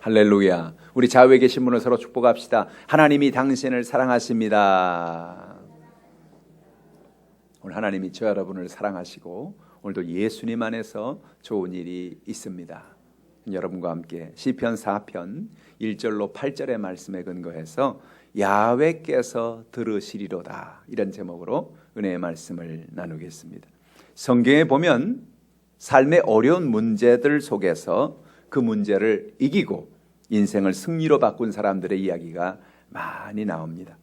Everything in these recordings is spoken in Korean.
할렐루야. 우리 좌우에 계신 분을 서로 축복합시다. 하나님이 당신을 사랑하십니다. 오늘 하나님이 저 여러분을 사랑하시고 오늘도 예수님 안에서 좋은 일이 있습니다. 여러분과 함께 시편 4편 1절로 8절의 말씀에 근거해서 야훼께서 들으시리로다, 이런 제목으로 은혜의 말씀을 나누겠습니다. 성경에 보면 삶의 어려운 문제들 속에서 그 문제를 이기고 인생을 승리로 바꾼 사람들의 이야기가 많이 나옵니다.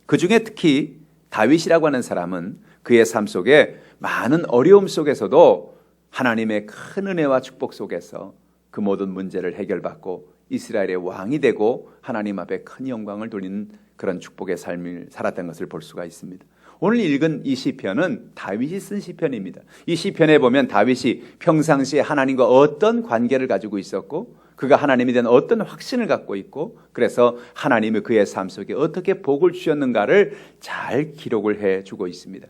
그 중에 특히 다윗이라고 하는 사람은 그의 삶 속에 많은 어려움 속에서도 하나님의 큰 은혜와 축복 속에서 그 모든 문제를 해결받고 이스라엘의 왕이 되고 하나님 앞에 큰 영광을 돌리는 그런 축복의 삶을 살았던 것을 볼 수가 있습니다. 오늘 읽은 이 시편은 다윗이 쓴 시편입니다. 이 시편에 보면 다윗이 평상시에 하나님과 어떤 관계를 가지고 있었고 그가 하나님에 대한 어떤 확신을 갖고 있고 그래서 하나님이 그의 삶 속에 어떻게 복을 주셨는가를 잘 기록을 해주고 있습니다.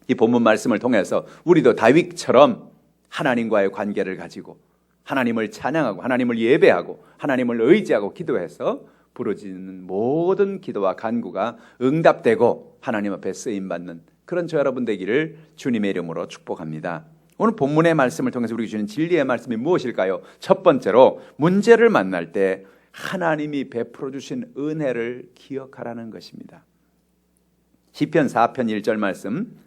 이 본문 말씀을 통해서 우리도 다윗처럼 하나님과의 관계를 가지고 하나님을 찬양하고 하나님을 예배하고 하나님을 의지하고 기도해서 부르짖는 모든 기도와 간구가 응답되고 하나님 앞에 쓰임받는 그런 저 여러분 되기를 주님의 이름으로 축복합니다. 오늘 본문의 말씀을 통해서 우리에게 주는 진리의 말씀이 무엇일까요? 첫 번째로 문제를 만날 때 하나님이 베풀어 주신 은혜를 기억하라는 것입니다. 시편 4편 1절 말씀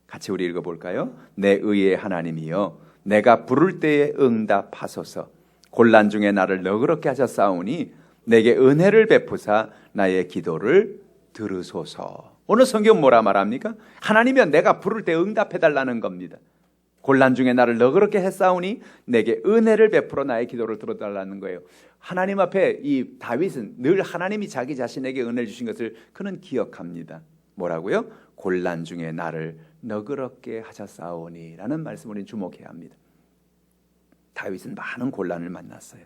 같이 우리 읽어볼까요? 내 의의 하나님이여 내가 부를 때에 응답하소서. 곤란 중에 나를 너그럽게 하셨사오니 내게 은혜를 베푸사 나의 기도를 들으소서. 오늘 성경 뭐라 말합니까? 하나님이여 내가 부를 때 응답해달라는 겁니다. 곤란 중에 나를 너그럽게 했사오니 내게 은혜를 베풀어 나의 기도를 들어달라는 거예요. 하나님 앞에 이 다윗은 늘 하나님이 자기 자신에게 은혜를 주신 것을 그는 기억합니다. 뭐라고요? 곤란 중에 나를 너그럽게 하셨사오니 라는 말씀을 우리는 주목해야 합니다. 다윗은 많은 곤란을 만났어요.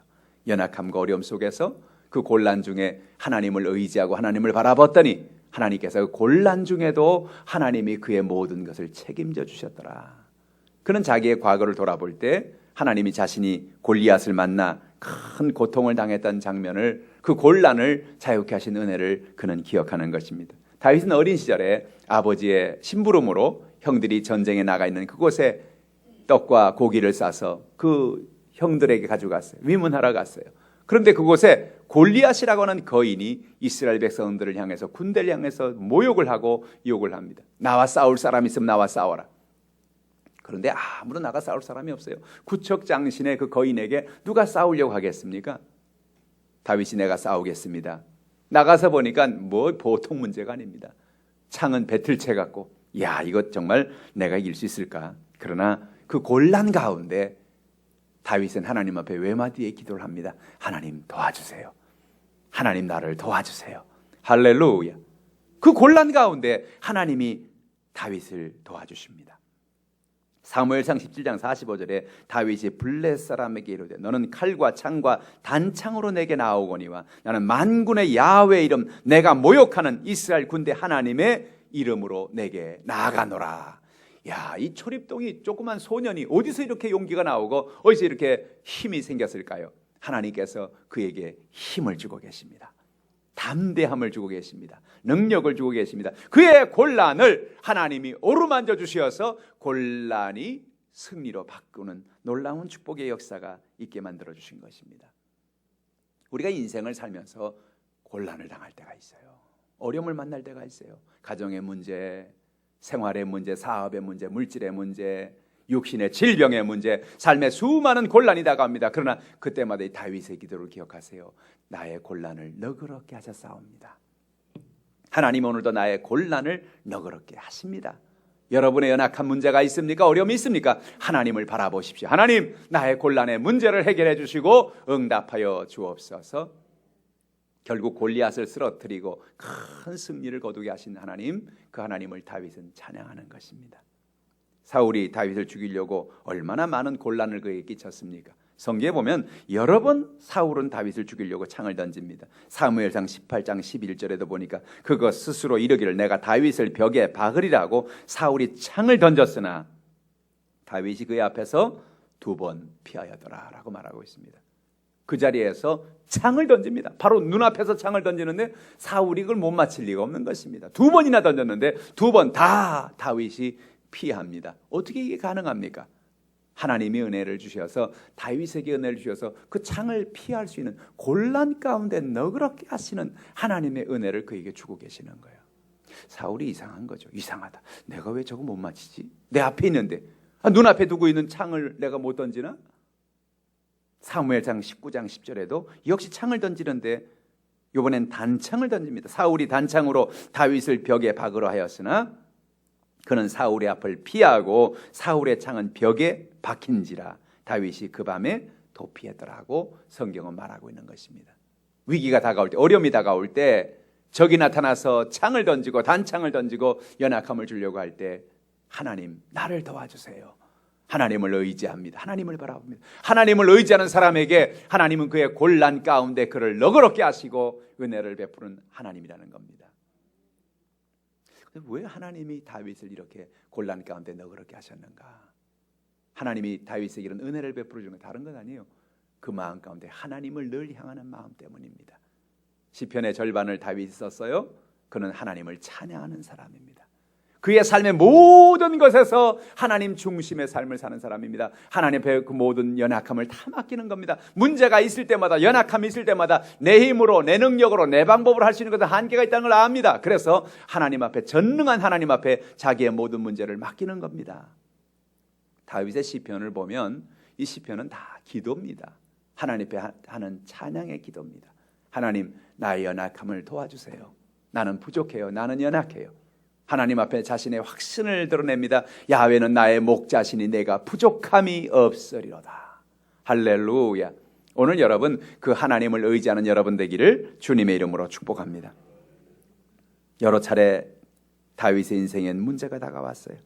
연약함과 어려움 속에서 그 곤란 중에 하나님을 의지하고 하나님을 바라봤더니 하나님께서 그 곤란 중에도 하나님이 그의 모든 것을 책임져 주셨더라. 그는 자기의 과거를 돌아볼 때 하나님이 자신이 골리앗을 만나 큰 고통을 당했던 장면을 그 곤란을 자유케 하신 은혜를 그는 기억하는 것입니다. 다윗은 어린 시절에 아버지의 심부름으로 형들이 전쟁에 나가 있는 그곳에 떡과 고기를 싸서 그 형들에게 가져갔어요. 위문하러 갔어요. 그런데 그곳에 골리앗이라고 하는 거인이 이스라엘 백성들을 향해서 군대를 향해서 모욕을 하고 욕을 합니다. 나와 싸울 사람 있으면 나와 싸워라. 그런데 아무도 나가 싸울 사람이 없어요. 구척장신의 그 거인에게 누가 싸우려고 하겠습니까? 다윗이 내가 싸우겠습니다. 나가서 보니까 뭐 보통 문제가 아닙니다. 창은 배틀채 같고 야 이것 정말 내가 이길 수 있을까? 그러나 그 곤란 가운데 다윗은 하나님 앞에 외마디에 기도를 합니다. 하나님 도와주세요. 하나님 나를 도와주세요. 할렐루야. 그 곤란 가운데 하나님이 다윗을 도와주십니다. 사무엘상 17장 45절에 다윗이 블레 사람에게 이르되 너는 칼과 창과 단창으로 내게 나오거니와 나는 만군의 야훼 이름 내가 모욕하는 이스라엘 군대 하나님의 이름으로 내게 나아가노라. 야, 이 초립동이 조그만 소년이 어디서 이렇게 용기가 나오고 어디서 이렇게 힘이 생겼을까요? 하나님께서 그에게 힘을 주고 계십니다. 담대함을 주고 계십니다. 능력을 주고 계십니다. 그의 곤란을 하나님이 어루만져 주셔서 곤란이 승리로 바꾸는 놀라운 축복의 역사가 있게 만들어 주신 것입니다. 우리가 인생을 살면서 곤란을 당할 때가 있어요. 어려움을 만날 때가 있어요. 가정의 문제, 생활의 문제, 사업의 문제, 물질의 문제, 육신의 질병의 문제, 삶의 수많은 곤란이 다가옵니다. 그러나 그때마다 이 다윗의 기도를 기억하세요. 나의 곤란을 너그럽게 하셨사옵니다. 하나님 오늘도 나의 곤란을 너그럽게 하십니다. 여러분의 연약한 문제가 있습니까? 어려움이 있습니까? 하나님을 바라보십시오. 하나님 나의 곤란의 문제를 해결해 주시고 응답하여 주옵소서. 결국 골리앗을 쓰러뜨리고 큰 승리를 거두게 하신 하나님, 그 하나님을 다윗은 찬양하는 것입니다. 사울이 다윗을 죽이려고 얼마나 많은 곤란을 그에게 끼쳤습니까? 성경에 보면 여러 번 사울은 다윗을 죽이려고 창을 던집니다. 사무엘상 18장 11절에도 보니까 그거 스스로 이르기를 내가 다윗을 벽에 박으리라고 사울이 창을 던졌으나 다윗이 그의 앞에서 2번 피하였더라 라고 말하고 있습니다. 그 자리에서 창을 던집니다. 바로 눈앞에서 창을 던지는데 사울이 그걸 못 맞힐 리가 없는 것입니다. 2번이나 던졌는데 2번 다 다윗이 피합니다. 어떻게 이게 가능합니까? 하나님이 은혜를 주셔서 다윗에게 은혜를 주셔서 그 창을 피할 수 있는 곤란 가운데 너그럽게 하시는 하나님의 은혜를 그에게 주고 계시는 거예요. 사울이 이상한 거죠. 이상하다. 내가 왜 저거 못 맞히지? 내 앞에 있는데 눈앞에 두고 있는 창을 내가 못 던지나? 사무엘상 19장 10절에도 역시 창을 던지는데 이번엔 단창을 던집니다. 사울이 단창으로 다윗을 벽에 박으려 하였으나 그는 사울의 앞을 피하고 사울의 창은 벽에 박힌지라 다윗이 그 밤에 도피했더라고 성경은 말하고 있는 것입니다. 위기가 다가올 때, 어려움이 다가올 때 적이 나타나서 창을 던지고 단창을 던지고 연약함을 주려고 할 때 하나님 나를 도와주세요. 하나님을 의지합니다. 하나님을 바라봅니다. 하나님을 의지하는 사람에게 하나님은 그의 곤란 가운데 그를 너그럽게 하시고 은혜를 베푸는 하나님이라는 겁니다. 왜 하나님이 다윗을 이렇게 곤란 가운데 너그럽게 하셨는가? 하나님이 다윗에게 이런 은혜를 베풀어 주는 건 다른 건 아니에요. 그 마음 가운데 하나님을 늘 향하는 마음 때문입니다. 시편의 절반을 다윗이 썼어요. 그는 하나님을 찬양하는 사람입니다. 그의 삶의 모든 것에서 하나님 중심의 삶을 사는 사람입니다. 하나님 앞에 그 모든 연약함을 다 맡기는 겁니다. 문제가 있을 때마다, 연약함이 있을 때마다 내 힘으로, 내 능력으로, 내 방법으로 할 수 있는 것은 한계가 있다는 걸 압니다. 그래서 하나님 앞에, 전능한 하나님 앞에 자기의 모든 문제를 맡기는 겁니다. 다윗의 시편을 보면 이 시편은 다 기도입니다. 하나님 앞에 하는 찬양의 기도입니다. 하나님, 나의 연약함을 도와주세요. 나는 부족해요. 나는 연약해요. 하나님 앞에 자신의 확신을 드러냅니다. 야훼는 나의 목자시니 내가 부족함이 없으리로다. 할렐루야. 오늘 여러분 그 하나님을 의지하는 여러분 되기를 주님의 이름으로 축복합니다. 여러 차례 다윗의 인생엔 문제가 다가왔어요.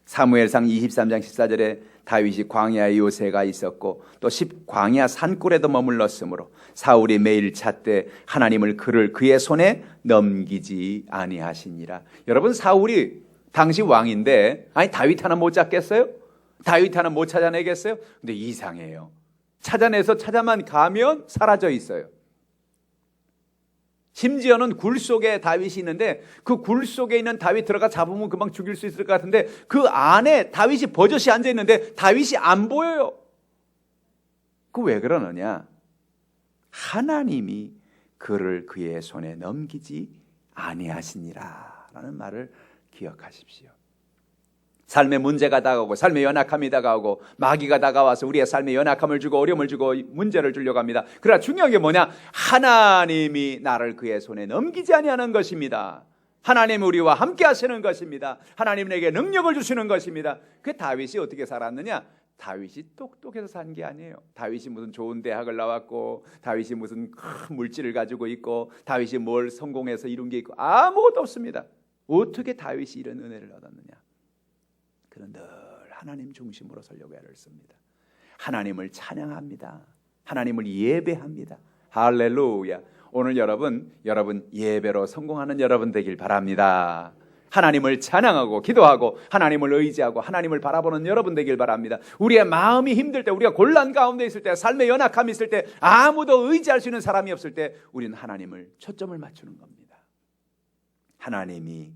사무엘상 23장 14절에 다윗이 광야에 요새가 있었고 또 광야 산골에도 머물렀으므로 사울이 매일 찾되 하나님을 그의 손에 넘기지 아니하시니라. 여러분 사울이 당시 왕인데 아니 다윗 하나 못 잡겠어요? 다윗 하나 못 찾아내겠어요? 근데 이상해요. 찾아만 가면 사라져 있어요. 심지어는 굴 속에 다윗이 있는데 그 굴 속에 있는 다윗 들어가 잡으면 금방 죽일 수 있을 것 같은데 그 안에 다윗이 버젓이 앉아 있는데 다윗이 안 보여요. 그 왜 그러느냐? 하나님이 그를 그의 손에 넘기지 아니하시니라 라는 말을 기억하십시오. 삶의 문제가 다가오고 삶의 연약함이 다가오고 마귀가 다가와서 우리의 삶에 연약함을 주고 어려움을 주고 문제를 주려고 합니다. 그러나 중요한 게 뭐냐? 하나님이 나를 그의 손에 넘기지 아니하는 것입니다. 하나님이 우리와 함께 하시는 것입니다. 하나님은 내게 능력을 주시는 것입니다. 그 다윗이 어떻게 살았느냐? 다윗이 똑똑해서 산 게 아니에요. 다윗이 무슨 좋은 대학을 나왔고 다윗이 무슨 큰 물질을 가지고 있고 다윗이 뭘 성공해서 이룬 게 있고 아무것도 없습니다. 어떻게 다윗이 이런 은혜를 얻었느냐? 그는 늘 하나님 중심으로 살려고 애를 씁니다. 하나님을 찬양합니다. 하나님을 예배합니다. 할렐루야. 오늘 여러분 예배로 성공하는 여러분 되길 바랍니다. 하나님을 찬양하고 기도하고 하나님을 의지하고 하나님을 바라보는 여러분 되길 바랍니다. 우리의 마음이 힘들 때, 우리가 곤란 가운데 있을 때, 삶의 연약함이 있을 때, 아무도 의지할 수 있는 사람이 없을 때 우리는 하나님을 초점을 맞추는 겁니다. 하나님이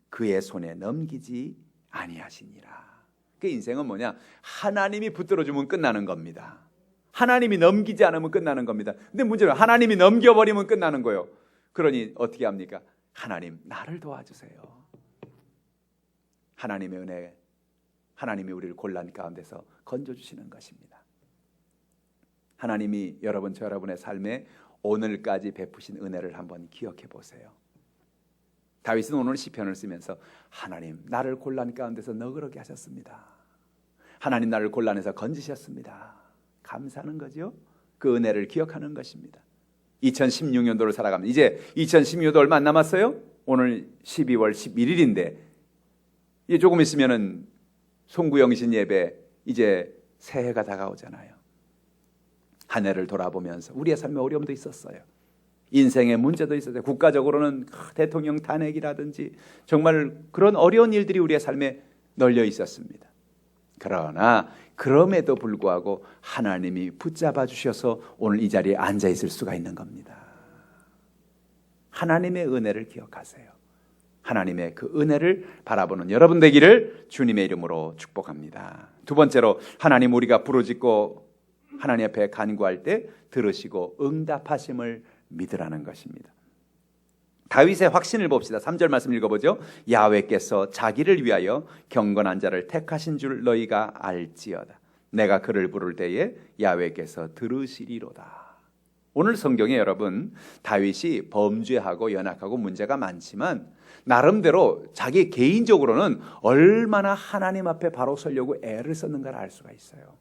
그의 손에 넘기지 아니하시니라. 그 인생은 뭐냐? 하나님이 붙들어주면 끝나는 겁니다. 하나님이 넘기지 않으면 끝나는 겁니다. 근데 문제는 하나님이 넘겨버리면 끝나는 거예요. 그러니 어떻게 합니까? 하나님 나를 도와주세요. 하나님의 은혜, 하나님이 우리를 곤란 가운데서 건져주시는 것입니다. 하나님이 여러분 저 여러분의 삶에 오늘까지 베푸신 은혜를 한번 기억해 보세요. 다윗은 오늘 시편을 쓰면서 하나님 나를 곤란 가운데서 너그럽게 하셨습니다. 하나님 나를 곤란해서 건지셨습니다. 감사하는 거죠. 그 은혜를 기억하는 것입니다. 2016년도를 살아갑니다. 이제 2016년도 얼마 안 남았어요. 오늘 12월 11일인데 이제 조금 있으면은 송구영신 예배 이제 새해가 다가오잖아요. 한 해를 돌아보면서 우리의 삶에 어려움도 있었어요. 인생의 문제도 있었어요. 국가적으로는 대통령 탄핵이라든지 정말 그런 어려운 일들이 우리의 삶에 널려 있었습니다. 그러나 그럼에도 불구하고 하나님이 붙잡아 주셔서 오늘 이 자리에 앉아 있을 수가 있는 겁니다. 하나님의 은혜를 기억하세요. 하나님의 그 은혜를 바라보는 여러분 되기를 주님의 이름으로 축복합니다. 두 번째로, 하나님 우리가 부르짖고 하나님 앞에 간구할 때 들으시고 응답하심을 믿으라는 것입니다. 다윗의 확신을 봅시다. 3절 말씀 읽어보죠. 야훼께서 자기를 위하여 경건한 자를 택하신 줄 너희가 알지어다. 내가 그를 부를 때에 야훼께서 들으시리로다. 오늘 성경에 여러분, 다윗이 범죄하고 연약하고 문제가 많지만 나름대로 자기 개인적으로는 얼마나 하나님 앞에 바로 서려고 애를 썼는가를 알 수가 있어요.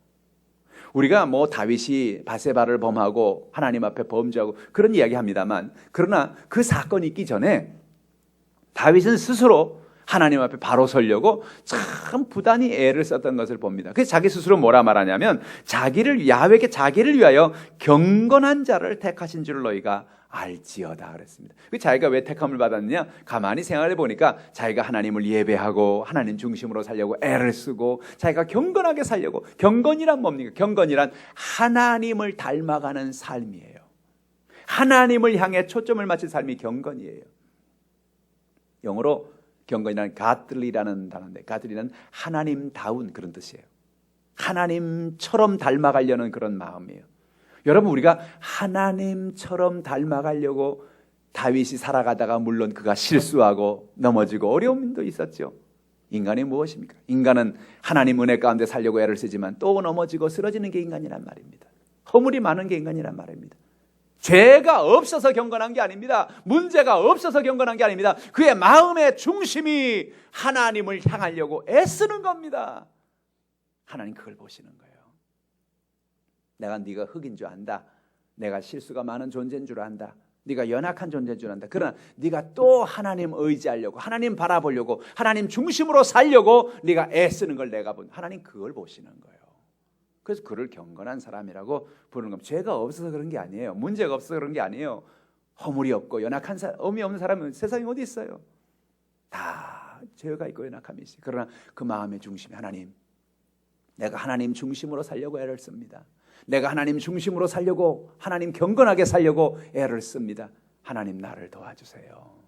우리가 다윗이 바세바를 범하고 하나님 앞에 범죄하고 그런 이야기 합니다만, 그러나 그 사건이 있기 전에 다윗은 스스로 하나님 앞에 바로 서려고 참 부단히 애를 썼던 것을 봅니다. 그래서 자기 스스로 뭐라 말하냐면, 야훼께 자기를 위하여 경건한 자를 택하신 줄 너희가 알지어다 그랬습니다. 자기가 왜 택함을 받았느냐? 가만히 생각해 보니까 자기가 하나님을 예배하고 하나님 중심으로 살려고 애를 쓰고 자기가 경건하게 살려고. 경건이란 뭡니까? 경건이란 하나님을 닮아가는 삶이에요. 하나님을 향해 초점을 맞춘 삶이 경건이에요. 영어로 경건이란 godly라는 단어인데, godly는 하나님다운 그런 뜻이에요. 하나님처럼 닮아가려는 그런 마음이에요. 여러분, 우리가 하나님처럼 닮아가려고 다윗이 살아가다가 물론 그가 실수하고 넘어지고 어려움도 있었죠. 인간이 무엇입니까? 인간은 하나님 은혜 가운데 살려고 애를 쓰지만 또 넘어지고 쓰러지는 게 인간이란 말입니다. 허물이 많은 게 인간이란 말입니다. 죄가 없어서 경건한 게 아닙니다. 문제가 없어서 경건한 게 아닙니다. 그의 마음의 중심이 하나님을 향하려고 애쓰는 겁니다. 하나님 그걸 보시는 거예요. 내가 네가 흙인 줄 안다. 내가 실수가 많은 존재인 줄 안다. 네가 연약한 존재인 줄 안다. 그러나 네가 또 하나님 의지하려고, 하나님 바라보려고, 하나님 중심으로 살려고 네가 애쓰는 걸 내가 본, 하나님 그걸 보시는 거예요. 그래서 그를 경건한 사람이라고 부르는 겁니다. 죄가 없어서 그런 게 아니에요. 문제가 없어서 그런 게 아니에요. 허물이 없고 연약한 의미 없는 사람은 세상에 어디 있어요? 다 죄가 있고 연약함이 있어요. 그러나 그 마음의 중심이 하나님, 내가 하나님 중심으로 살려고 애를 씁니다. 내가 하나님 중심으로 살려고, 하나님 경건하게 살려고 애를 씁니다. 하나님 나를 도와주세요.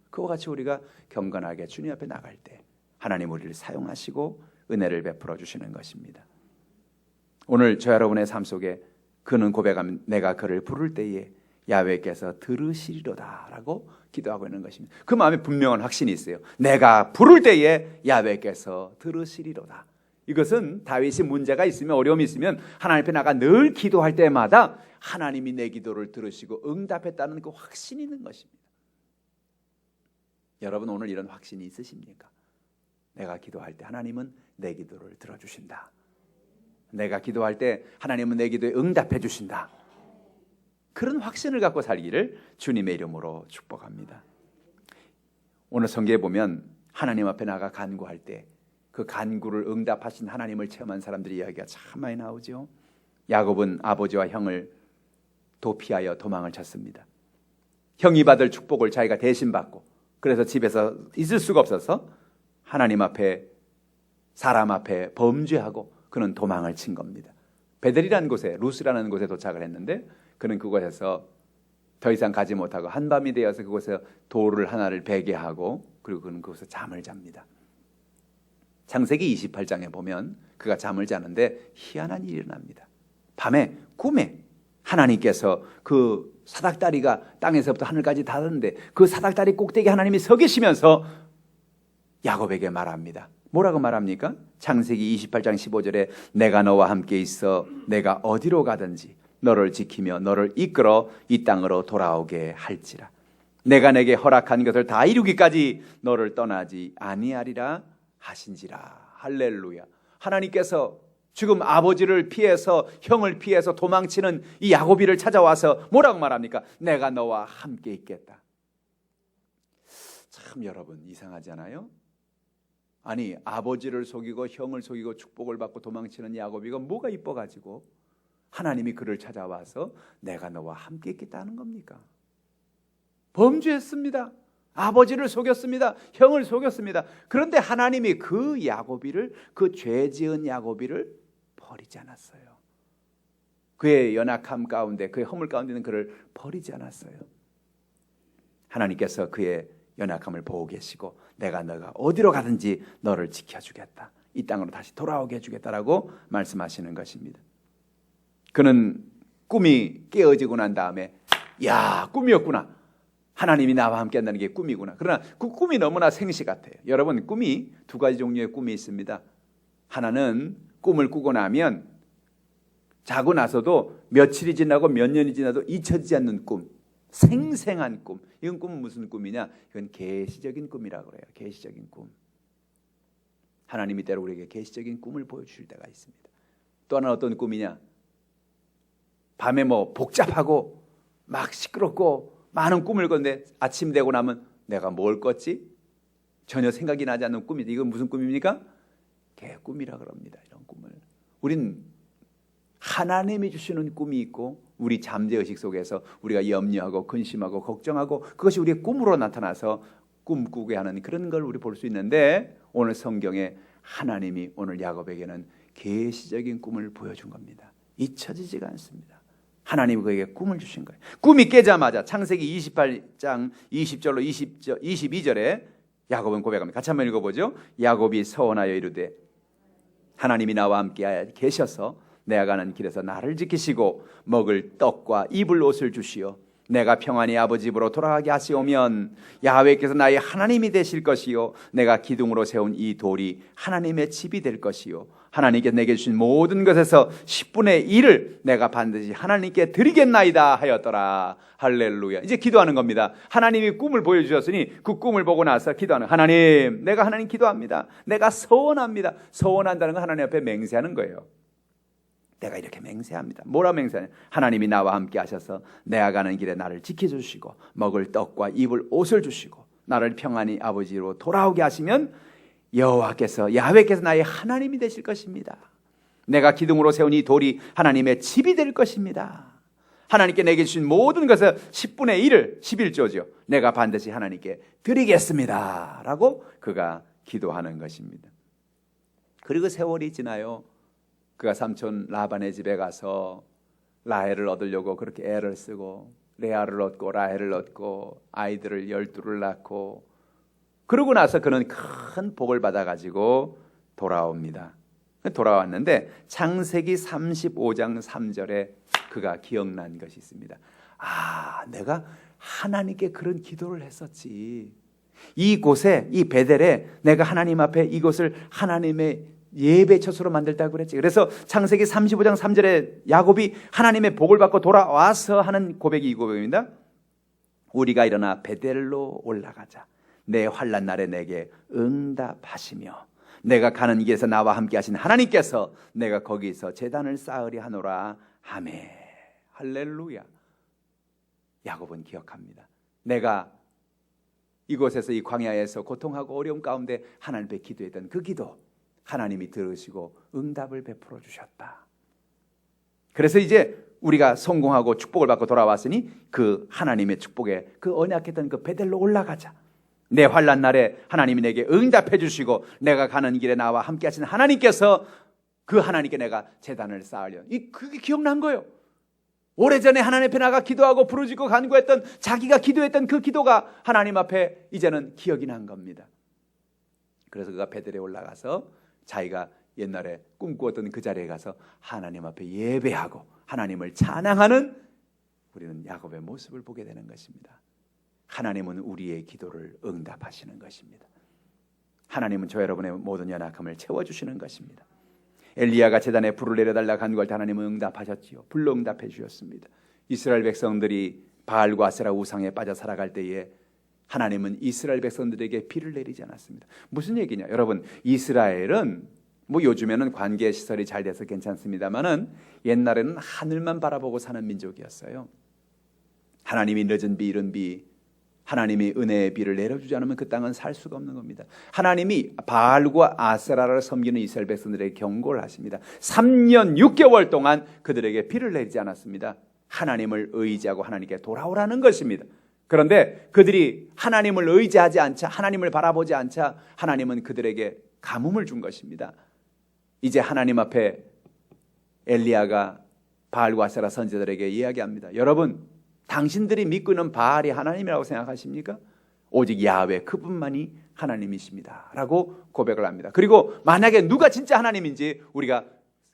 그와 같이 우리가 경건하게 주님 앞에 나갈 때 하나님 우리를 사용하시고 은혜를 베풀어 주시는 것입니다. 오늘 저 여러분의 삶 속에 그는 고백하면 내가 그를 부를 때에 야훼께서 들으시리로다 라고 기도하고 있는 것입니다. 그 마음에 분명한 확신이 있어요. 내가 부를 때에 야훼께서 들으시리로다. 이것은 다윗이 문제가 있으면, 어려움이 있으면 하나님 앞에 나가 늘 기도할 때마다 하나님이 내 기도를 들으시고 응답했다는 그 확신이 있는 것입니다. 여러분 오늘 이런 확신이 있으십니까? 내가 기도할 때 하나님은 내 기도를 들어주신다. 내가 기도할 때 하나님은 내 기도에 응답해 주신다. 그런 확신을 갖고 살기를 주님의 이름으로 축복합니다. 오늘 성경에 보면 하나님 앞에 나가 간구할 때 그 간구를 응답하신 하나님을 체험한 사람들의 이야기가 참 많이 나오죠. 야곱은 아버지와 형을 도피하여 도망을 쳤습니다. 형이 받을 축복을 자기가 대신 받고, 그래서 집에서 있을 수가 없어서 하나님 앞에, 사람 앞에 범죄하고 그는 도망을 친 겁니다. 베델이라는 곳에, 루스라는 곳에 도착을 했는데 그는 그곳에서 더 이상 가지 못하고 한밤이 되어서 그곳에 돌을 하나를 베게 하고, 그리고 그는 그곳에 잠을 잡니다. 창세기 28장에 보면 그가 잠을 자는데 희한한 일이 일어납니다. 밤에 꿈에 하나님께서 그 사닥다리가 땅에서부터 하늘까지 닿았는데 그 사닥다리 꼭대기에 하나님이 서 계시면서 야곱에게 말합니다. 뭐라고 말합니까? 창세기 28장 15절에 내가 너와 함께 있어 내가 어디로 가든지 너를 지키며 너를 이끌어 이 땅으로 돌아오게 할지라. 내가 내게 허락한 것을 다 이루기까지 너를 떠나지 아니하리라 하신지라. 할렐루야. 하나님께서 지금 아버지를 피해서, 형을 피해서 도망치는 이 야곱이를 찾아와서 뭐라고 말합니까? 내가 너와 함께 있겠다. 참 여러분 이상하지 않아요? 아니 아버지를 속이고 형을 속이고 축복을 받고 도망치는 야곱이가 뭐가 이뻐가지고 하나님이 그를 찾아와서 내가 너와 함께 있겠다는 겁니까? 범죄했습니다. 아버지를 속였습니다. 형을 속였습니다. 그런데 하나님이 그 야곱이를, 그 죄지은 야곱이를 버리지 않았어요. 그의 연약함 가운데, 그의 허물 가운데 있는 그를 버리지 않았어요. 하나님께서 그의 연약함을 보고 계시고 내가 너가 어디로 가든지 너를 지켜주겠다, 이 땅으로 다시 돌아오게 해주겠다라고 말씀하시는 것입니다. 그는 꿈이 깨어지고 난 다음에 야, 꿈이었구나, 하나님이 나와 함께 한다는 게 꿈이구나. 그러나 그 꿈이 너무나 생시 같아요. 여러분, 꿈이 두 가지 종류의 꿈이 있습니다. 하나는 꿈을 꾸고 나면 자고 나서도 며칠이 지나고 몇 년이 지나도 잊혀지지 않는 꿈, 생생한 꿈. 이건 꿈은 무슨 꿈이냐? 이건 계시적인 꿈이라고 그래요. 계시적인 꿈. 하나님이 때로 우리에게 계시적인 꿈을 보여주실 때가 있습니다. 또 하나는 어떤 꿈이냐? 밤에 복잡하고 막 시끄럽고 많은 꿈을 꿨는데 아침 되고 나면 내가 뭘 꿨지? 전혀 생각이 나지 않는 꿈이다. 이건 무슨 꿈입니까? 개꿈이라 그럽니다. 이런 꿈을. 우린 하나님이 주시는 꿈이 있고 우리 잠재의식 속에서 우리가 염려하고 근심하고 걱정하고 그것이 우리의 꿈으로 나타나서 꿈꾸게 하는 그런 걸 우리 볼 수 있는데, 오늘 성경에 하나님이 오늘 야곱에게는 계시적인 꿈을 보여준 겁니다. 잊혀지지가 않습니다. 하나님이 그에게 꿈을 주신 거예요. 꿈이 깨자마자 창세기 28장 20절로 22절에 야곱은 고백합니다. 같이 한번 읽어보죠. 야곱이 서원하여 이르되 하나님이 나와 함께 계셔서 내가 가는 길에서 나를 지키시고 먹을 떡과 입을 옷을 주시어 내가 평안히 아버지 집으로 돌아가게 하시오면 야훼께서 나의 하나님이 되실 것이요 내가 기둥으로 세운 이 돌이 하나님의 집이 될 것이요 하나님께 내게 주신 모든 것에서 10분의 1을 내가 반드시 하나님께 드리겠나이다 하였더라. 할렐루야. 이제 기도하는 겁니다. 하나님이 꿈을 보여주셨으니 그 꿈을 보고 나서 기도하는, 하나님, 내가 하나님 기도합니다. 내가 서원합니다. 서원한다는 건 하나님 앞에 맹세하는 거예요. 내가 이렇게 맹세합니다. 뭐라 맹세하냐? 하나님이 나와 함께 하셔서 내가 가는 길에 나를 지켜주시고 먹을 떡과 입을 옷을 주시고 나를 평안히 아버지로 돌아오게 하시면 여호와께서, 야훼께서 나의 하나님이 되실 것입니다. 내가 기둥으로 세운 이 돌이 하나님의 집이 될 것입니다. 하나님께 내게 주신 모든 것을 10분의 1을, 11조죠, 내가 반드시 하나님께 드리겠습니다 라고 그가 기도하는 것입니다. 그리고 세월이 지나요. 그가 삼촌 라반의 집에 가서 라헬을 얻으려고 그렇게 애를 쓰고 레아를 얻고 라헬을 얻고 아이들을 12를 낳고, 그러고 나서 그는 큰 복을 받아가지고 돌아옵니다. 돌아왔는데 창세기 35장 3절에 그가 기억난 것이 있습니다. 아, 내가 하나님께 그런 기도를 했었지. 이곳에, 이 베델에 내가 하나님 앞에 이곳을 하나님의 예배 처소로 만들다고 그랬지. 그래서 창세기 35장 3절에 야곱이 하나님의 복을 받고 돌아와서 하는 고백이 이 고백입니다. 우리가 일어나 베델로 올라가자. 내 환난 날에 내게 응답하시며 내가 가는 길에서 나와 함께 하신 하나님께서 내가 거기서 제단을 쌓으리 하노라. 아멘. 할렐루야. 야곱은 기억합니다. 내가 이곳에서, 이 광야에서 고통하고 어려움 가운데 하나님 앞에 기도했던 그 기도, 하나님이 들으시고 응답을 베풀어 주셨다. 그래서 이제 우리가 성공하고 축복을 받고 돌아왔으니 그 하나님의 축복에, 그 언약했던 그 베델로 올라가자. 내 환난 날에 하나님이 내게 응답해 주시고 내가 가는 길에 나와 함께 하신 하나님께서, 그 하나님께 내가 제단을 쌓으려. 그게 기억난 거예요. 오래전에 하나님 앞에 나가 기도하고 부르짖고 간구했던, 자기가 기도했던 그 기도가 하나님 앞에 이제는 기억이 난 겁니다. 그래서 그가 베델에 올라가서 자기가 옛날에 꿈꾸었던 그 자리에 가서 하나님 앞에 예배하고 하나님을 찬양하는, 우리는 야곱의 모습을 보게 되는 것입니다. 하나님은 우리의 기도를 응답하시는 것입니다. 하나님은 저 여러분의 모든 연약함을 채워주시는 것입니다. 엘리야가 제단에 불을 내려달라 간구할 때 하나님은 응답하셨지요. 불로 응답해 주셨습니다. 이스라엘 백성들이 바알과 아세라 우상에 빠져 살아갈 때에 하나님은 이스라엘 백성들에게 비를 내리지 않았습니다. 무슨 얘기냐? 여러분, 이스라엘은 요즘에는 관계 시설이 잘 돼서 괜찮습니다만은 옛날에는 하늘만 바라보고 사는 민족이었어요. 하나님이 늦은 비, 이른 비, 하나님이 은혜의 비를 내려주지 않으면 그 땅은 살 수가 없는 겁니다. 하나님이 바알과 아세라를 섬기는 이스라엘 백성들에게 경고를 하십니다. 3년 6개월 동안 그들에게 비를 내리지 않았습니다. 하나님을 의지하고 하나님께 돌아오라는 것입니다. 그런데 그들이 하나님을 의지하지 않자, 하나님을 바라보지 않자 하나님은 그들에게 가뭄을 준 것입니다. 이제 하나님 앞에 엘리야가 바알과 아세라 선지자들에게 이야기합니다. 여러분, 당신들이 믿고 있는 바알이 하나님이라고 생각하십니까? 오직 야훼 그분만이 하나님이십니다 라고 고백을 합니다. 그리고 만약에 누가 진짜 하나님인지 우리가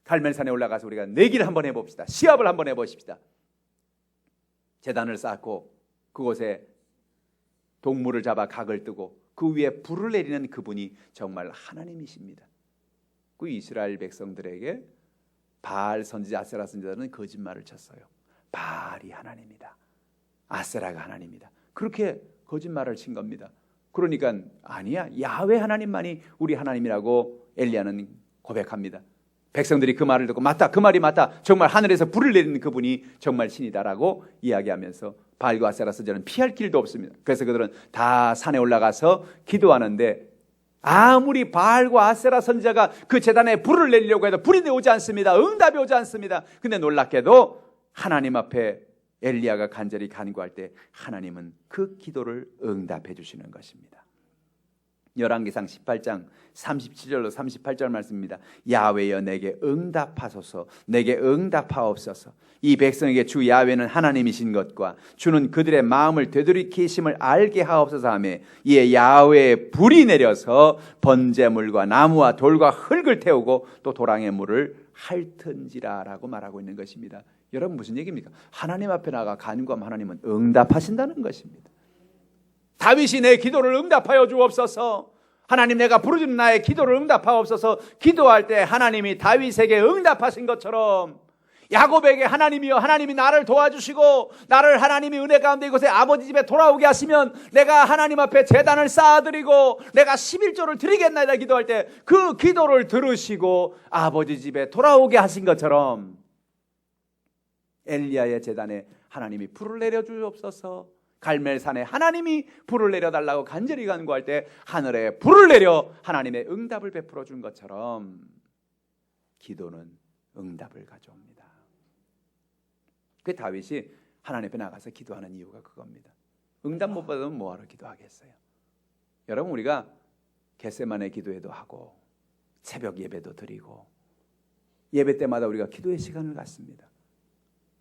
갈멜산에 올라가서 우리가 내기를 한번 해봅시다. 시합을 한번 해보십시다. 제단을 쌓고 그곳에 동물을 잡아 각을 뜨고 그 위에 불을 내리는 그분이 정말 하나님이십니다. 그 이스라엘 백성들에게 바알 선지자, 아세라 선지자는 거짓말을 쳤어요. 바알이 하나님이다, 아세라가 하나님이다, 그렇게 거짓말을 친 겁니다. 그러니까 아니야, 야훼 하나님만이 우리 하나님이라고 엘리야는 고백합니다. 백성들이 그 말을 듣고 맞다, 그 말이 맞다, 정말 하늘에서 불을 내리는 그분이 정말 신이다라고 이야기하면서 바알과 아세라 선지자는 피할 길도 없습니다. 그래서 그들은 다 산에 올라가서 기도하는데 아무리 바알과 아세라 선지자가 그 제단에 불을 내리려고 해도 불이 오지 않습니다. 응답이 오지 않습니다. 근데 놀랍게도 하나님 앞에 엘리야가 간절히 간구할 때 하나님은 그 기도를 응답해 주시는 것입니다. 열왕기상 18장 37절로 38절 말씀입니다. 야훼여 내게 응답하소서, 내게 응답하옵소서. 이 백성에게 주 야훼는 하나님이신 것과 주는 그들의 마음을 되돌이키심을 알게 하옵소서 하며 이에 야훼의 불이 내려서 번제물과 나무와 돌과 흙을 태우고 또 도랑의 물을 핥은지라라고 말하고 있는 것입니다. 여러분, 무슨 얘기입니까? 하나님 앞에 나가 간구하면 하나님은 응답하신다는 것입니다. 다윗이 내 기도를 응답하여 주옵소서, 하나님 내가 부르짖는 나의 기도를 응답하옵소서, 기도할 때 하나님이 다윗에게 응답하신 것처럼 야곱에게 하나님이여, 하나님이 나를 도와주시고 나를 하나님이 은혜 가운데 이곳에 아버지 집에 돌아오게 하시면 내가 하나님 앞에 제단을 쌓아드리고 내가 11조를 드리겠나이다 기도할 때 그 기도를 들으시고 아버지 집에 돌아오게 하신 것처럼 엘리야의 제단에 하나님이 불을 내려주옵소서, 갈멜산에 하나님이 불을 내려달라고 간절히 간구할 때 하늘에 불을 내려 하나님의 응답을 베풀어 준 것처럼 기도는 응답을 가져옵니다. 그 다윗이 하나님 앞에 나가서 기도하는 이유가 그겁니다. 응답 못 받으면 뭐하러 기도하겠어요? 여러분, 우리가 겟세마네 기도회도 하고 새벽 예배도 드리고 예배 때마다 우리가 기도의 시간을 갖습니다.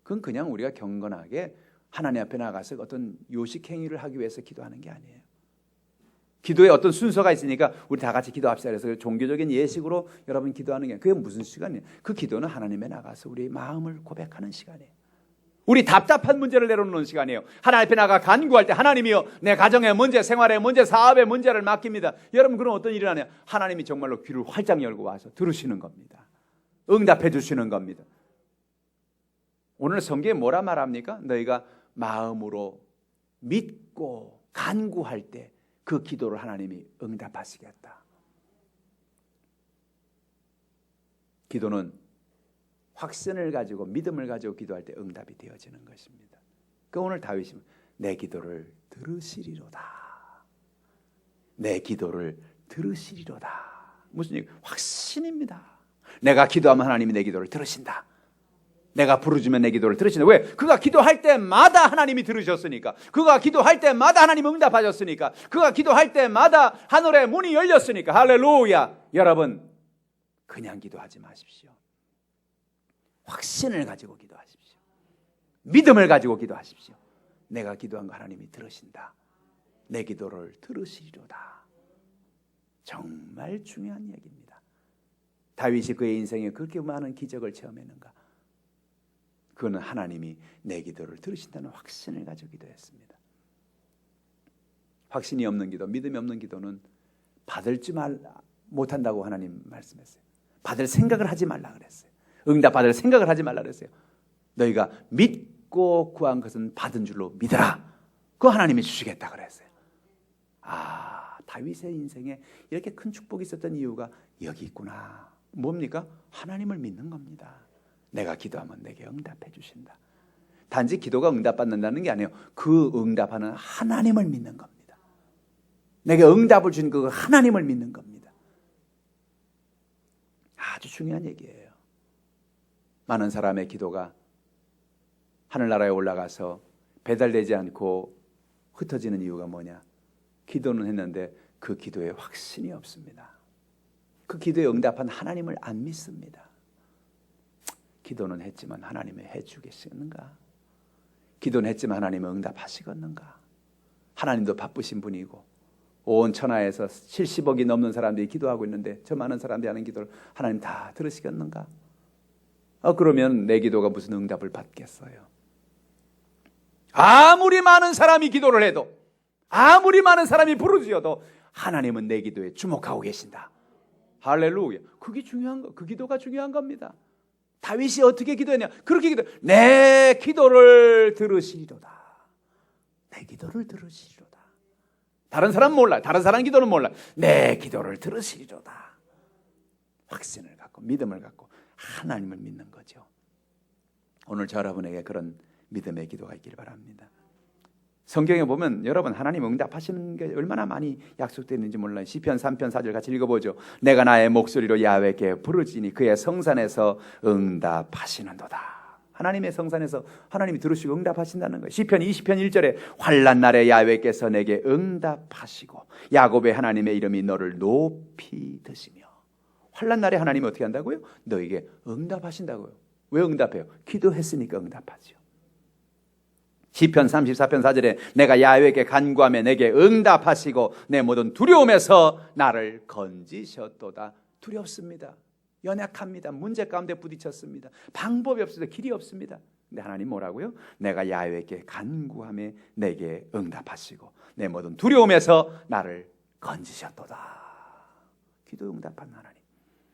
그건 그냥 우리가 경건하게 하나님 앞에 나가서 어떤 요식 행위를 하기 위해서 기도하는 게 아니에요. 기도에 어떤 순서가 있으니까 우리 다 같이 기도합시다. 그래서 종교적인 예식으로 여러분 기도하는 게 그게 무슨 시간이에요? 그 기도는 하나님에 나가서 우리의 마음을 고백하는 시간이에요. 우리 답답한 문제를 내려놓는 시간이에요. 하나님 앞에 나가 간구할 때 하나님이여 내 가정의 문제, 생활의 문제, 사업의 문제를 맡깁니다. 여러분, 그럼 어떤 일이 나냐? 하나님이 정말로 귀를 활짝 열고 와서 들으시는 겁니다. 응답해 주시는 겁니다. 오늘 성경에 뭐라 말합니까? 너희가 마음으로 믿고 간구할 때 그 기도를 하나님이 응답하시겠다. 기도는 확신을 가지고 믿음을 가지고 기도할 때 응답이 되어지는 것입니다. 그 오늘 다윗이 내 기도를 들으시리로다, 내 기도를 들으시리로다. 무슨 얘기? 확신입니다. 내가 기도하면 하나님이 내 기도를 들으신다. 내가 부르짖으면 내 기도를 들으신다. 왜? 그가 기도할 때마다 하나님이 들으셨으니까. 그가 기도할 때마다 하나님 응답하셨으니까. 그가 기도할 때마다 하늘의 문이 열렸으니까. 할렐루야. 여러분, 그냥 기도하지 마십시오. 확신을 가지고 기도하십시오. 믿음을 가지고 기도하십시오. 내가 기도한 거 하나님이 들으신다. 내 기도를 들으시리로다. 정말 중요한 얘기입니다. 다윗이 그의 인생에 그렇게 많은 기적을 체험했는가? 그는 하나님이 내 기도를 들으신다는 확신을 가지고 기도했습니다. 확신이 없는 기도, 믿음이 없는 기도는 받을 줄 못한다고 하나님 말씀했어요. 받을 생각을 하지 말라 그랬어요. 응답받을 생각을 하지 말라 그랬어요. 너희가 믿고 구한 것은 받은 줄로 믿어라. 그거 하나님이 주시겠다 그랬어요. 다윗의 인생에 이렇게 큰 축복이 있었던 이유가 여기 있구나. 뭡니까? 하나님을 믿는 겁니다. 내가 기도하면 내게 응답해 주신다. 단지 기도가 응답받는다는 게 아니에요. 그 응답하는 하나님을 믿는 겁니다. 내게 응답을 준 그 하나님을 믿는 겁니다. 아주 중요한 얘기예요. 많은 사람의 기도가 하늘나라에 올라가서 배달되지 않고 흩어지는 이유가 뭐냐? 기도는 했는데 그 기도에 확신이 없습니다. 그 기도에 응답한 하나님을 안 믿습니다. 기도는 했지만 하나님이 해주겠는가? 기도는 했지만 하나님은 응답하시겠는가? 하나님도 바쁘신 분이고 온 천하에서 70억이 넘는 사람들이 기도하고 있는데 저 많은 사람들이 하는 기도를 하나님 다 들으시겠는가? 그러면 내 기도가 무슨 응답을 받겠어요? 아무리 많은 사람이 기도를 해도, 아무리 많은 사람이 부르짖어도 하나님은 내 기도에 주목하고 계신다. 할렐루야. 그게 중요한 거, 그 기도가 중요한 겁니다. 다윗이 어떻게 기도했냐? 그렇게 기도. 내 기도를 들으시리로다. 내 기도를 들으시리로다. 다른 사람 몰라. 다른 사람 기도는 몰라. 내 기도를 들으시리로다. 확신을 갖고 믿음을 갖고 하나님을 믿는 거죠. 오늘 저 여러분에게 그런 믿음의 기도가 있기를 바랍니다. 성경에 보면 여러분 하나님 응답하시는 게 얼마나 많이 약속되어 있는지 몰라요. 시편 3편 4절 같이 읽어보죠. 내가 나의 목소리로 야훼께 부르짖으니 그의 성산에서 응답하시는도다. 하나님의 성산에서 하나님이 들으시고 응답하신다는 거예요. 시편 20편 1절에 환난 날에 야훼께서 내게 응답하시고 야곱의 하나님의 이름이 너를 높이 드시며. 환난 날에 하나님이 어떻게 한다고요? 너에게 응답하신다고요. 왜 응답해요? 기도했으니까 응답하죠. 시편 34편 4절에 내가 야훼께 간구하며 내게 응답하시고 내 모든 두려움에서 나를 건지셨도다. 두렵습니다. 연약합니다. 문제 가운데 부딪혔습니다. 방법이 없습니다. 길이 없습니다. 근데 하나님 뭐라고요? 내가 야훼께 간구하며 내게 응답하시고 내 모든 두려움에서 나를 건지셨도다. 기도 응답한 하나님.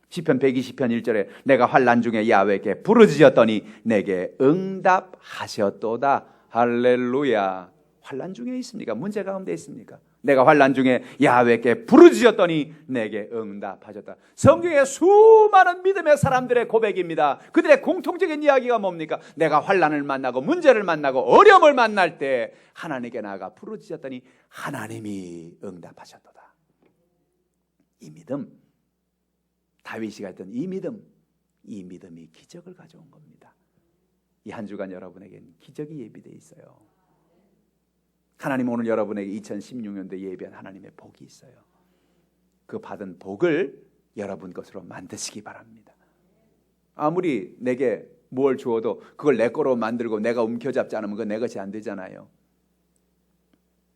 시편 120편 1절에 내가 환난 중에 야훼께 부르짖었더니 내게 응답하셨도다. 할렐루야. 환난 중에 있습니까? 문제 가운데 있습니까? 내가 환난 중에 야훼께 부르짖었더니 내게 응답하셨다. 성경에 수많은 믿음의 사람들의 고백입니다. 그들의 공통적인 이야기가 뭡니까? 내가 환난을 만나고 문제를 만나고 어려움을 만날 때 하나님께 나아가 부르짖었더니 하나님이 응답하셨도다. 이 믿음, 다윗이 했던 이 믿음이 기적을 가져온 겁니다. 이 한 주간 여러분에게는 기적이 예비되어 있어요. 하나님 오늘 여러분에게 2016년도에 예비한 하나님의 복이 있어요. 그 받은 복을 여러분 것으로 만드시기 바랍니다. 아무리 내게 뭘 주어도 그걸 내 거로 만들고 내가 움켜잡지 않으면 그건 내 것이 안 되잖아요.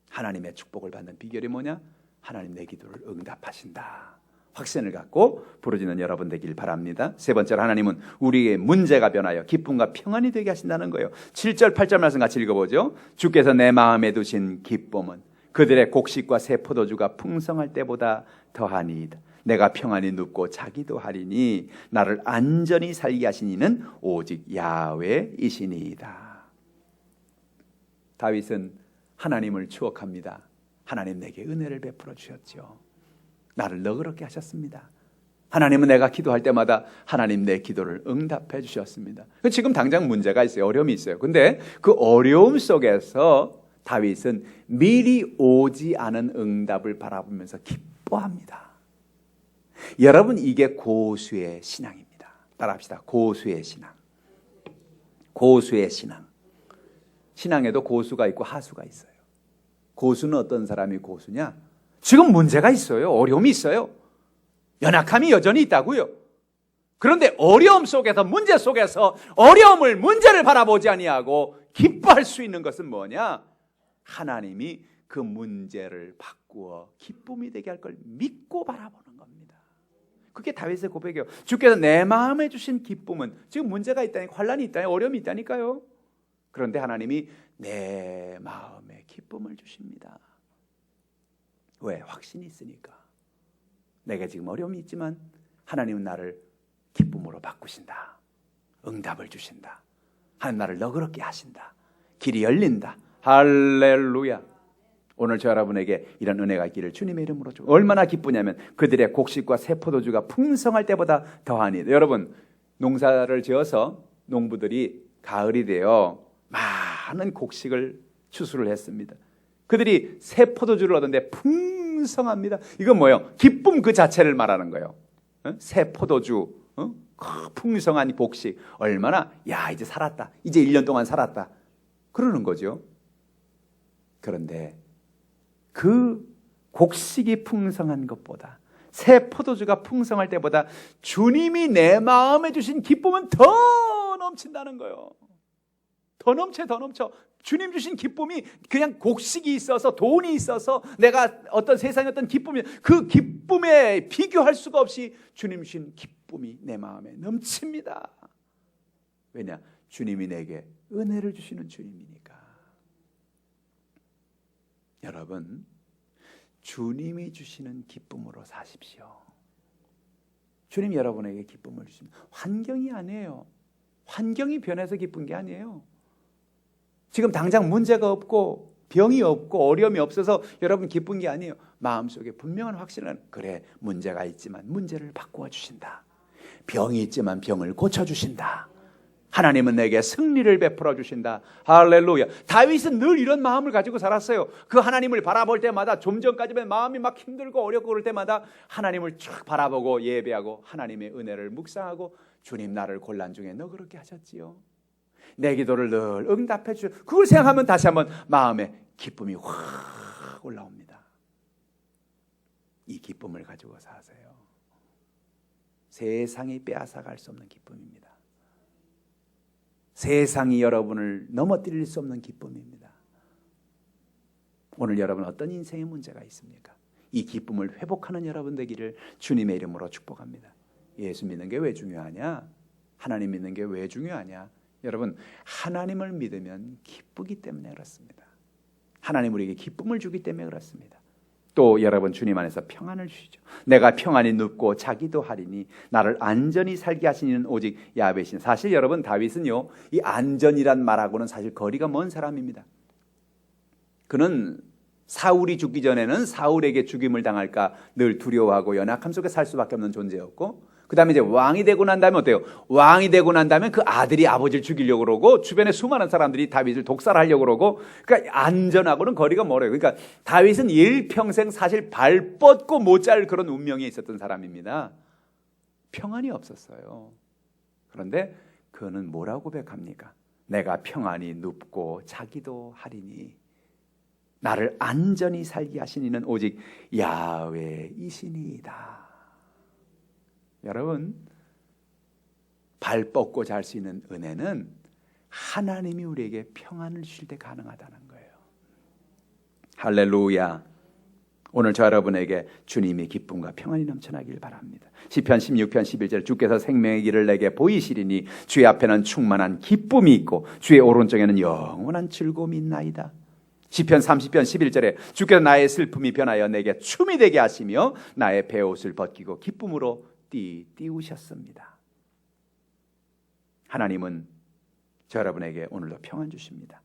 하나님의 축복을 받는 비결이 뭐냐? 하나님 내 기도를 응답하신다. 확신을 갖고 부르짖는 여러분 되길 바랍니다. 세 번째로 하나님은 우리의 문제가 변하여 기쁨과 평안이 되게 하신다는 거예요. 7절 8절 말씀 같이 읽어보죠. 주께서 내 마음에 두신 기쁨은 그들의 곡식과 새 포도주가 풍성할 때보다 더하니이다. 내가 평안히 눕고 자기도 하리니 나를 안전히 살게 하신 이는 오직 야훼이시니이다. 다윗은 하나님을 추억합니다. 하나님 내게 은혜를 베풀어 주셨죠. 나를 너그럽게 하셨습니다. 하나님은 내가 기도할 때마다 하나님 내 기도를 응답해 주셨습니다. 지금 당장 문제가 있어요. 어려움이 있어요. 근데 그 어려움 속에서 다윗은 미리 오지 않은 응답을 바라보면서 기뻐합니다. 여러분, 이게 고수의 신앙입니다. 따라합시다. 고수의 신앙. 고수의 신앙. 신앙에도 고수가 있고 하수가 있어요. 고수는 어떤 사람이 고수냐? 지금 문제가 있어요. 어려움이 있어요. 연약함이 여전히 있다고요. 그런데 어려움 속에서, 문제 속에서 어려움을, 문제를 바라보지 아니하고 기뻐할 수 있는 것은 뭐냐? 하나님이 그 문제를 바꾸어 기쁨이 되게 할 걸 믿고 바라보는 겁니다. 그게 다윗의 고백이에요. 주께서 내 마음에 주신 기쁨은, 지금 문제가 있다니까, 환난이 있다니까, 어려움이 있다니까요. 그런데 하나님이 내 마음에 기쁨을 주십니다. 왜? 확신이 있으니까. 내가 지금 어려움이 있지만 하나님은 나를 기쁨으로 바꾸신다. 응답을 주신다. 하나님 나를 너그럽게 하신다. 길이 열린다. 할렐루야. 오늘 저 여러분에게 이런 은혜가 있기를 주님의 이름으로 축복합니다. 얼마나 기쁘냐면 그들의 곡식과 새 포도주가 풍성할 때보다 더하니. 여러분, 농사를 지어서 농부들이 가을이 되어 많은 곡식을 추수를 했습니다. 그들이 새 포도주를 얻었는데 풍성합니다. 이건 뭐예요? 기쁨 그 자체를 말하는 거예요. 새 포도주, 풍성한 곡식. 얼마나, 야, 이제 살았다. 이제 1년 동안 살았다. 그러는 거죠. 그런데 그 곡식이 풍성한 것보다, 새 포도주가 풍성할 때보다 주님이 내 마음에 주신 기쁨은 더 넘친다는 거예요. 더 넘쳐. 주님 주신 기쁨이 그냥 곡식이 있어서, 돈이 있어서, 내가 어떤 세상의 어떤 기쁨이, 그 기쁨에 비교할 수가 없이 주님 주신 기쁨이 내 마음에 넘칩니다. 왜냐? 주님이 내게 은혜를 주시는 주님이니까. 여러분, 주님이 주시는 기쁨으로 사십시오. 주님 여러분에게 기쁨을 주십니다. 환경이 아니에요. 환경이 변해서 기쁜 게 아니에요. 지금 당장 문제가 없고 병이 없고 어려움이 없어서 여러분 기쁜 게 아니에요. 마음속에 분명한 확신은, 그래, 문제가 있지만 문제를 바꾸어 주신다. 병이 있지만 병을 고쳐 주신다. 하나님은 내게 승리를 베풀어 주신다. 할렐루야. 다윗은 늘 이런 마음을 가지고 살았어요. 그 하나님을 바라볼 때마다, 좀 전까지는 마음이 막 힘들고 어렵고 그럴 때마다 하나님을 쭉 바라보고 예배하고 하나님의 은혜를 묵상하고, 주님 나를 곤란 중에 너 그렇게 하셨지요. 내 기도를 늘 응답해 주셔. 그걸 생각하면 다시 한번 마음에 기쁨이 확 올라옵니다. 이 기쁨을 가지고 사세요. 세상이 빼앗아갈 수 없는 기쁨입니다. 세상이 여러분을 넘어뜨릴 수 없는 기쁨입니다. 오늘 여러분 어떤 인생의 문제가 있습니까? 이 기쁨을 회복하는 여러분 되기를 주님의 이름으로 축복합니다. 예수 믿는 게 왜 중요하냐? 하나님 믿는 게 왜 중요하냐? 여러분, 하나님을 믿으면 기쁘기 때문에 그렇습니다. 하나님 우리에게 기쁨을 주기 때문에 그렇습니다. 또 여러분, 주님 안에서 평안을 주시죠. 내가 평안히 눕고 자기도 하리니 나를 안전히 살게 하시는 오직 야훼신. 사실 여러분, 다윗은요, 이 안전이란 말하고는 사실 거리가 먼 사람입니다. 그는 사울이 죽기 전에는 사울에게 죽임을 당할까 늘 두려워하고 연약함 속에 살 수밖에 없는 존재였고, 그 다음에 이제 왕이 되고 난 다음에 어때요? 왕이 되고 난 다음에 그 아들이 아버지를 죽이려고 그러고, 주변에 수많은 사람들이 다윗을 독살하려고 그러고, 그러니까 안전하고는 거리가 멀어요. 그러니까 다윗은 일평생 사실 발 뻗고 못 잘 그런 운명이 있었던 사람입니다. 평안이 없었어요. 그런데 그는 뭐라고 고백합니까? 내가 평안히 눕고 자기도 하리니 나를 안전히 살게 하신 이는 오직 야훼이시니이다. 여러분, 발 뻗고 잘 수 있는 은혜는 하나님이 우리에게 평안을 주실 때 가능하다는 거예요. 할렐루야. 오늘 저 여러분에게 주님의 기쁨과 평안이 넘쳐나길 바랍니다. 시편 16편 11절, 주께서 생명의 길을 내게 보이시리니 주의 앞에는 충만한 기쁨이 있고 주의 오른쪽에는 영원한 즐거움이 있나이다. 시편 30편 11절에 주께서 나의 슬픔이 변하여 내게 춤이 되게 하시며 나의 베옷을 벗기고 기쁨으로 띄우셨습니다. 하나님은 저 여러분에게 오늘도 평안 주십니다.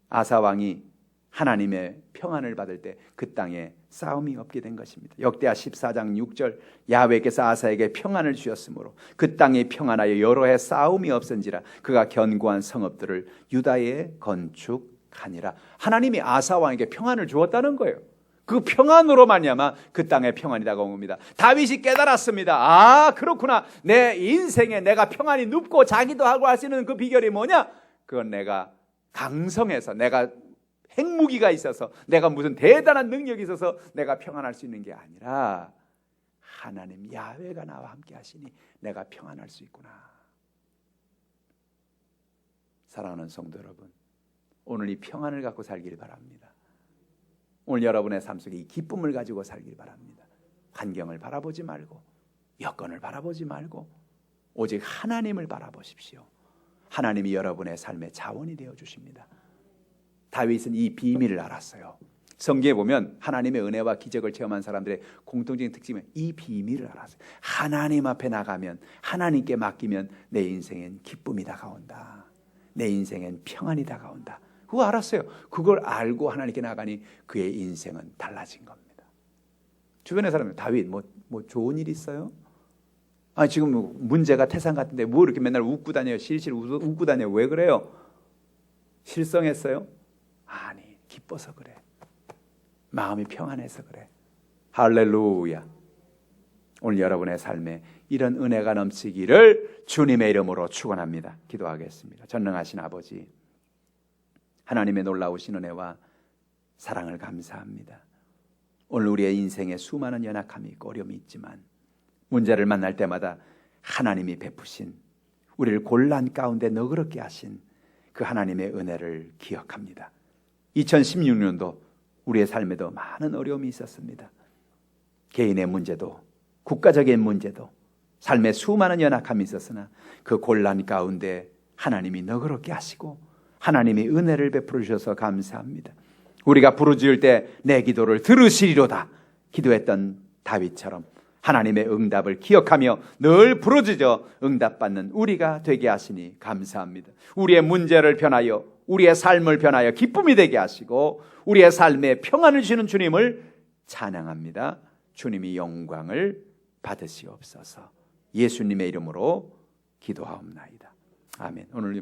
아사 왕이 하나님의 평안을 받을 때 그 땅에 싸움이 없게 된 것입니다. 역대하 14장 6절, 야훼께서 아사에게 평안을 주셨으므로 그 땅이 평안하여 여러 해 싸움이 없은지라 그가 견고한 성읍들을 유다에 건축하니라. 하나님이 아사 왕에게 평안을 주었다는 거예요. 그 평안으로 말미암아 그 땅에 평안이 다가온 겁니다. 다윗이 깨달았습니다. 아, 그렇구나. 내 인생에 내가 평안히 눕고 자기도 하고 할 수 있는 그 비결이 뭐냐? 그건 내가 강성해서, 내가 핵무기가 있어서, 내가 무슨 대단한 능력이 있어서 내가 평안할 수 있는 게 아니라 하나님 야훼가 나와 함께 하시니 내가 평안할 수 있구나. 사랑하는 성도 여러분, 오늘 이 평안을 갖고 살길 바랍니다. 오늘 여러분의 삶 속에 이 기쁨을 가지고 살길 바랍니다. 환경을 바라보지 말고, 여건을 바라보지 말고 오직 하나님을 바라보십시오. 하나님이 여러분의 삶의 자원이 되어 주십니다. 다윗은 이 비밀을 알았어요. 성경에 보면 하나님의 은혜와 기적을 체험한 사람들의 공통적인 특징은 이 비밀을 알았어요. 하나님 앞에 나가면, 하나님께 맡기면 내 인생엔 기쁨이 다가온다. 내 인생엔 평안이 다가온다. 그거 알았어요. 그걸 알고 하나님께 나가니 그의 인생은 달라진 겁니다. 주변의 사람들, 다윗 뭐 좋은 일 있어요? 아, 지금 문제가 태산 같은데 뭐 이렇게 맨날 웃고 다녀요? 실실 웃고 다녀요? 왜 그래요? 실성했어요? 아니, 기뻐서 그래. 마음이 평안해서 그래. 할렐루야. 오늘 여러분의 삶에 이런 은혜가 넘치기를 주님의 이름으로 축원합니다. 기도하겠습니다. 전능하신 아버지, 하나님의 놀라우신 은혜와 사랑을 감사합니다. 오늘 우리의 인생에 수많은 연약함이 있고 어려움이 있지만 문제를 만날 때마다 하나님이 베푸신, 우리를 곤란 가운데 너그럽게 하신 그 하나님의 은혜를 기억합니다. 2016년도 우리의 삶에도 많은 어려움이 있었습니다. 개인의 문제도 국가적인 문제도 삶에 수많은 연약함이 있었으나 그 곤란 가운데 하나님이 너그럽게 하시고 하나님이 은혜를 베풀어 주셔서 감사합니다. 우리가 부르짖을 때 내 기도를 들으시리로다 기도했던 다윗처럼 하나님의 응답을 기억하며 늘 부르짖어 응답받는 우리가 되게 하시니 감사합니다. 우리의 문제를 변하여 우리의 삶을 변하여 기쁨이 되게 하시고 우리의 삶에 평안을 주시는 주님을 찬양합니다. 주님이 영광을 받으시옵소서. 예수님의 이름으로 기도하옵나이다. 아멘. 오늘